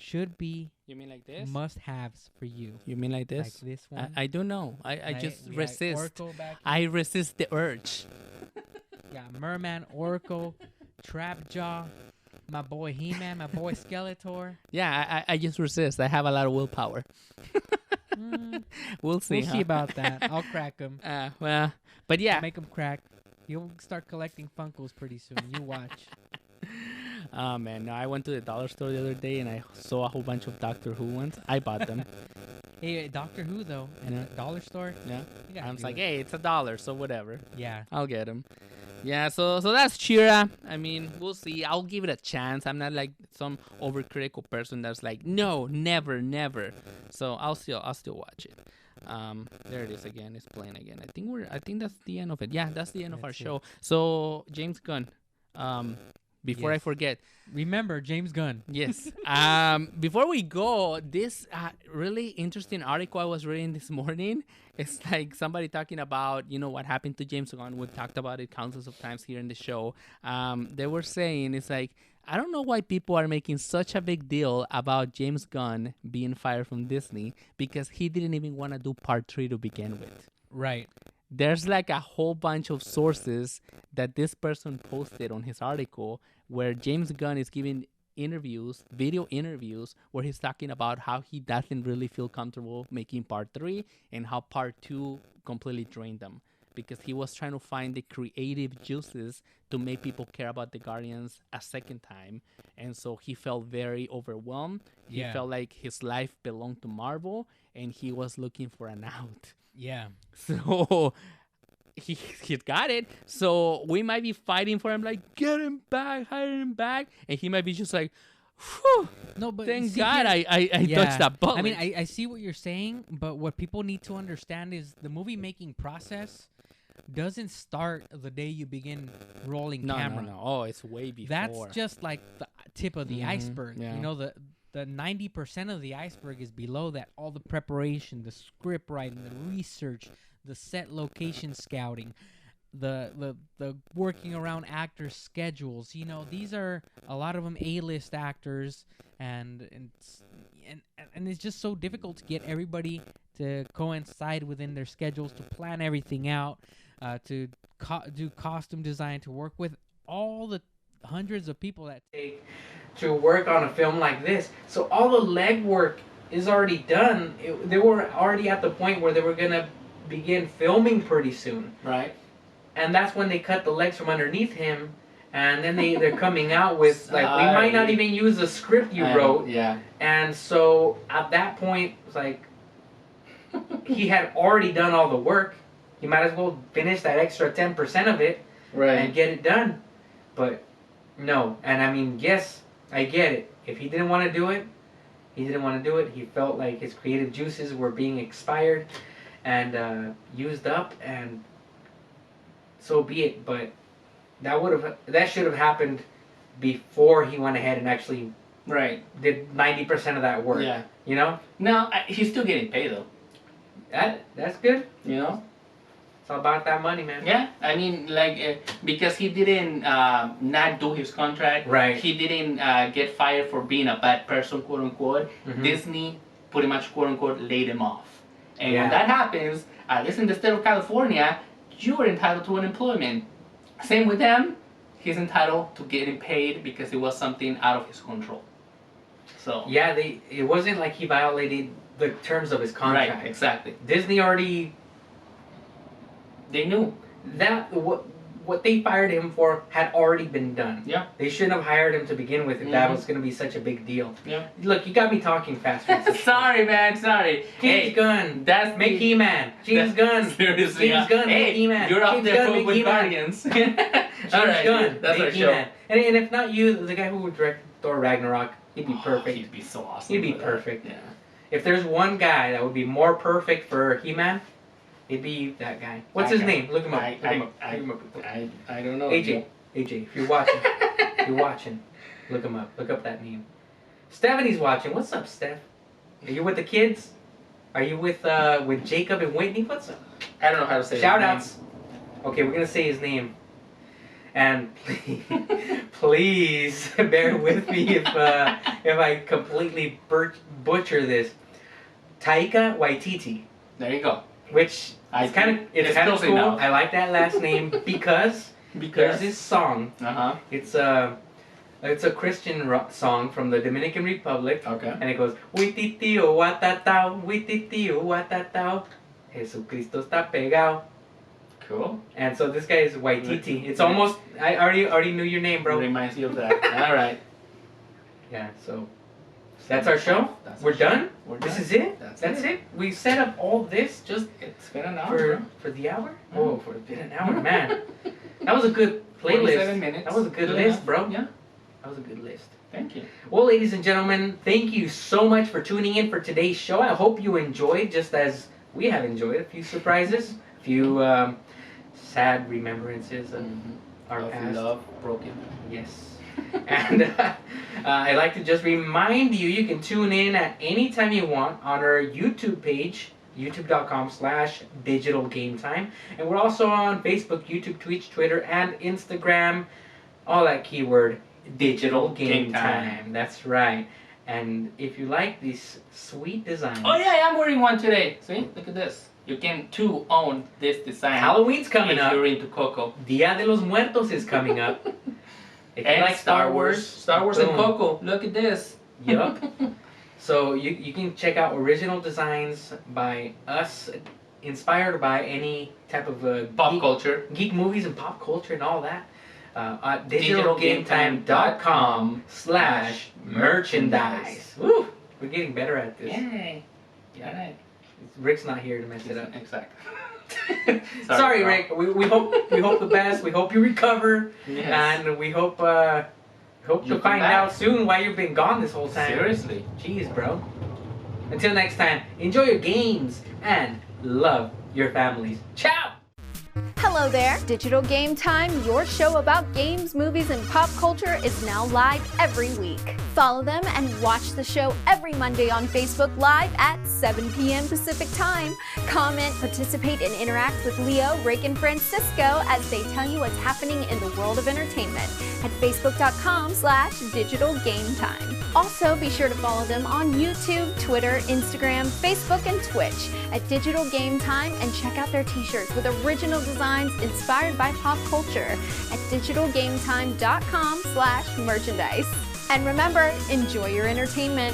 [SPEAKER 2] Should be
[SPEAKER 3] You mean like this?
[SPEAKER 2] must-haves for you.
[SPEAKER 3] You mean like
[SPEAKER 2] Like
[SPEAKER 3] this?
[SPEAKER 2] this one.
[SPEAKER 3] I don't know. I
[SPEAKER 2] Like,
[SPEAKER 3] just
[SPEAKER 2] we got
[SPEAKER 3] resist.
[SPEAKER 2] Orko back
[SPEAKER 3] I resist the urge.
[SPEAKER 2] here. Got Merman, Oracle, Trapjaw, my boy He-Man, my boy Skeletor.
[SPEAKER 3] Yeah, I just resist. I have a lot of willpower.
[SPEAKER 2] Mm,
[SPEAKER 3] We'll see.
[SPEAKER 2] we'll see about that. I'll crack them.
[SPEAKER 3] Well, but yeah.
[SPEAKER 2] Make them crack. You'll start collecting Funkos pretty soon. You watch.
[SPEAKER 3] Oh man, no, I went to the dollar store the other day and I saw a whole bunch of Doctor Who ones. I bought them.
[SPEAKER 2] Hey, Doctor Who though, in
[SPEAKER 3] Yeah.
[SPEAKER 2] a dollar store.
[SPEAKER 3] Yeah.
[SPEAKER 2] You gotta
[SPEAKER 3] I was
[SPEAKER 2] do
[SPEAKER 3] like,
[SPEAKER 2] it.
[SPEAKER 3] hey, it's $1, so whatever.
[SPEAKER 2] Yeah.
[SPEAKER 3] I'll get them. Yeah, so that's Chira. I mean, we'll see. I'll give it a chance. I'm not like some overcritical person that's like, no, never, never. So I'll still watch it. There it is again. It's playing again. I think that's the end of it. Yeah, that's the end of our
[SPEAKER 2] That's it.
[SPEAKER 3] show. So James Gunn. Before I
[SPEAKER 2] Yes.
[SPEAKER 3] forget,
[SPEAKER 2] Remember James Gunn.
[SPEAKER 3] yes. Before we go, this really interesting article I was reading this morning. It's like somebody talking about, what happened to James Gunn. We've talked about it countless of times here in the show. They were saying it's like, I don't know why people are making such a big deal about James Gunn being fired from Disney, because he didn't even want to do part 3 to begin with.
[SPEAKER 2] Right.
[SPEAKER 3] There's like a whole bunch of sources that this person posted on his article where James Gunn is giving video interviews, where he's talking about how he doesn't really feel comfortable making part 3 and how part 2 completely drained them, because he was trying to find the creative juices to make people care about the Guardians a second time. And so he felt very overwhelmed. He
[SPEAKER 2] Yeah.
[SPEAKER 3] felt like his life belonged to Marvel and he was looking for an out.
[SPEAKER 2] Yeah.
[SPEAKER 3] So he got it. So we might be fighting for him, like, get him back, hire him back. And he might be just like, whew,
[SPEAKER 2] No, but
[SPEAKER 3] thank
[SPEAKER 2] see
[SPEAKER 3] God
[SPEAKER 2] here-
[SPEAKER 3] I dodged that bullet.
[SPEAKER 2] I mean, I see what you're saying, but what people need to understand is the movie making process doesn't start the day you begin rolling
[SPEAKER 3] no,
[SPEAKER 2] camera.
[SPEAKER 3] no. Oh, it's way before.
[SPEAKER 2] That's just like the tip of the
[SPEAKER 3] Mhm,
[SPEAKER 2] iceberg.
[SPEAKER 3] yeah.
[SPEAKER 2] You know, the 90% of the iceberg is below that. All the preparation, the script writing, the research, the set location scouting, the working around actors' schedules. You know, these are a lot of them A-list actors, and it's just so difficult to get everybody to coincide within their schedules, to plan everything out, to do costume design, to work with all the hundreds of people that take to work on a film like this. So all the legwork is already done. They were already at the point where they were gonna begin filming pretty soon,
[SPEAKER 3] right.
[SPEAKER 2] and that's when they cut the legs from underneath him, and then they're coming out with like, we might not
[SPEAKER 3] Sorry.
[SPEAKER 2] even use the script you wrote.
[SPEAKER 3] Yeah.
[SPEAKER 2] And so at that point, it's like he had already done all the work. You might as well finish that extra 10% of it and get it done. But no, and I mean, yes, I get it. If he didn't want to do it, he didn't want to do it. He felt like his creative juices were being expired and used up, and so be it. But that should have happened before he went ahead and actually
[SPEAKER 3] Right.
[SPEAKER 2] did 90% of that work.
[SPEAKER 3] Yeah.
[SPEAKER 2] You know?
[SPEAKER 3] No, he's still getting paid though.
[SPEAKER 2] That's good.
[SPEAKER 3] You know.
[SPEAKER 2] It's all about that money, man.
[SPEAKER 3] Yeah, I mean, like, because he didn't not do his contract.
[SPEAKER 2] Right.
[SPEAKER 3] He didn't get fired for being a bad person, quote unquote.
[SPEAKER 2] Mhm.
[SPEAKER 3] Disney, pretty much, quote unquote, laid him off. And
[SPEAKER 2] Yeah.
[SPEAKER 3] when that happens, at least in the state of California, you are entitled to unemployment. Same with him. He's entitled to getting paid because it was something out of his control. So.
[SPEAKER 2] Yeah, it wasn't like he violated the terms of his contract.
[SPEAKER 3] Right. Exactly.
[SPEAKER 2] Disney already.
[SPEAKER 3] They knew.
[SPEAKER 2] That what they fired him for had already been done.
[SPEAKER 3] Yeah.
[SPEAKER 2] They shouldn't have hired him to begin with if that
[SPEAKER 3] Mhm.
[SPEAKER 2] was going to be such a big deal.
[SPEAKER 3] Yeah.
[SPEAKER 2] Look, you got me talking fast. Francis.
[SPEAKER 3] Sorry, man. Sorry.
[SPEAKER 2] James Gunn,
[SPEAKER 3] That's
[SPEAKER 2] make
[SPEAKER 3] the-
[SPEAKER 2] He-Man. James Gunn.
[SPEAKER 3] Seriously.
[SPEAKER 2] James Gunn,
[SPEAKER 3] hey,
[SPEAKER 2] make He-Man.
[SPEAKER 3] You're up
[SPEAKER 2] James
[SPEAKER 3] there
[SPEAKER 2] Gunn,
[SPEAKER 3] for
[SPEAKER 2] make
[SPEAKER 3] with
[SPEAKER 2] He-Man.
[SPEAKER 3] Guardians.
[SPEAKER 2] James
[SPEAKER 3] Alright,
[SPEAKER 2] Gunn,
[SPEAKER 3] that's our
[SPEAKER 2] make
[SPEAKER 3] show.
[SPEAKER 2] He-Man. And if not you, the guy who would direct Thor Ragnarok, he'd be perfect.
[SPEAKER 3] He'd be so awesome.
[SPEAKER 2] He'd be
[SPEAKER 3] for that.
[SPEAKER 2] perfect.
[SPEAKER 3] Yeah.
[SPEAKER 2] If there's one guy that would be more perfect for He-Man, it'd be that guy. What's his name? Look him up. Look him up. Look him up.
[SPEAKER 3] I don't know.
[SPEAKER 2] AJ, if you're watching, look him up. Look up that name. Stephanie's watching. What's up, Steph? Are you with the kids? Are you with Jacob and Whitney? What's up?
[SPEAKER 3] I don't know how to say his
[SPEAKER 2] Shout
[SPEAKER 3] name.
[SPEAKER 2] outs. Okay, we're gonna say his name. And please bear with me if I completely butcher this. Taika Waititi,
[SPEAKER 3] There you go.
[SPEAKER 2] which it's kind of
[SPEAKER 3] it's
[SPEAKER 2] kind of
[SPEAKER 3] close
[SPEAKER 2] cool.
[SPEAKER 3] enough.
[SPEAKER 2] I like that last name because there's
[SPEAKER 3] Because.
[SPEAKER 2] this song. It's a Christian song from the Dominican Republic,
[SPEAKER 3] Okay.
[SPEAKER 2] and it goes Huititio watatao, huititio watatao, Jesucristo está pegado.
[SPEAKER 3] Cool.
[SPEAKER 2] And so this guy is Waititi. It's almost I already knew your name, bro.
[SPEAKER 3] Reminds you of that. All right.
[SPEAKER 2] Yeah. So that's our show.
[SPEAKER 3] That's
[SPEAKER 2] We're
[SPEAKER 3] our show.
[SPEAKER 2] done.
[SPEAKER 3] We're
[SPEAKER 2] This
[SPEAKER 3] done.
[SPEAKER 2] is it.
[SPEAKER 3] That's
[SPEAKER 2] it. We set up all this just
[SPEAKER 3] It's been an hour.
[SPEAKER 2] for the hour.
[SPEAKER 3] Yeah.
[SPEAKER 2] Oh, for an hour, man. That was a good
[SPEAKER 3] Bro.
[SPEAKER 2] playlist.
[SPEAKER 3] 47 minutes.
[SPEAKER 2] That was a good
[SPEAKER 3] Good
[SPEAKER 2] list,
[SPEAKER 3] enough.
[SPEAKER 2] bro.
[SPEAKER 3] Yeah.
[SPEAKER 2] That was a good list.
[SPEAKER 3] Thank you.
[SPEAKER 2] Well, ladies and gentlemen, thank you so much for tuning in for today's show. I hope you enjoyed, just as we have enjoyed, a few surprises, a few sad remembrances of our
[SPEAKER 3] Of
[SPEAKER 2] past.
[SPEAKER 3] love broken.
[SPEAKER 2] Yes. And I'd like to just remind you, you can tune in at any time you want on our YouTube page, youtube.com/digitalgametime. And we're also on Facebook, YouTube, Twitch, Twitter, and Instagram. All that keyword, Digital Game Time. That's right. And if you like these sweet designs,
[SPEAKER 3] Oh yeah, I'm wearing one today. See, look at this. You can too own this design.
[SPEAKER 2] Halloween's coming
[SPEAKER 3] if
[SPEAKER 2] up.
[SPEAKER 3] you're into Coco.
[SPEAKER 2] Dia de los Muertos is coming up. If you
[SPEAKER 3] And
[SPEAKER 2] like
[SPEAKER 3] Star Wars and
[SPEAKER 2] boom.
[SPEAKER 3] Coco. Look at this.
[SPEAKER 2] Yup. So you can check out original designs by us, inspired by any type of
[SPEAKER 3] Pop culture.
[SPEAKER 2] geek movies and pop culture and all that. At digitalgametime.com/merchandise. Woo! We're getting better at this.
[SPEAKER 3] Yay. Yeah. Right.
[SPEAKER 2] Rick's not here to mess it up.
[SPEAKER 3] Exactly.
[SPEAKER 2] Sorry,
[SPEAKER 3] bro.
[SPEAKER 2] Rick. We hope the best. We hope you recover,
[SPEAKER 3] Yes.
[SPEAKER 2] and we hope
[SPEAKER 3] You
[SPEAKER 2] to
[SPEAKER 3] come
[SPEAKER 2] find
[SPEAKER 3] back.
[SPEAKER 2] out soon why you've been gone this whole time.
[SPEAKER 3] Seriously.
[SPEAKER 2] Jeez, bro. Until next time, enjoy your games and love your families. Ciao!
[SPEAKER 4] Hello there! Digital Game Time, your show about games, movies, and pop culture is now live every week. Follow them and watch the show every Monday on Facebook Live at 7 p.m. Pacific Time. Comment, participate, and interact with Leo, Rick, and Francisco as they tell you what's happening in the world of entertainment at facebook.com/digitalgametime. Also, be sure to follow them on YouTube, Twitter, Instagram, Facebook, and Twitch at Digital Game Time, and check out their t-shirts with original designs inspired by pop culture at digitalgametime.com/merchandise. And remember, enjoy your entertainment.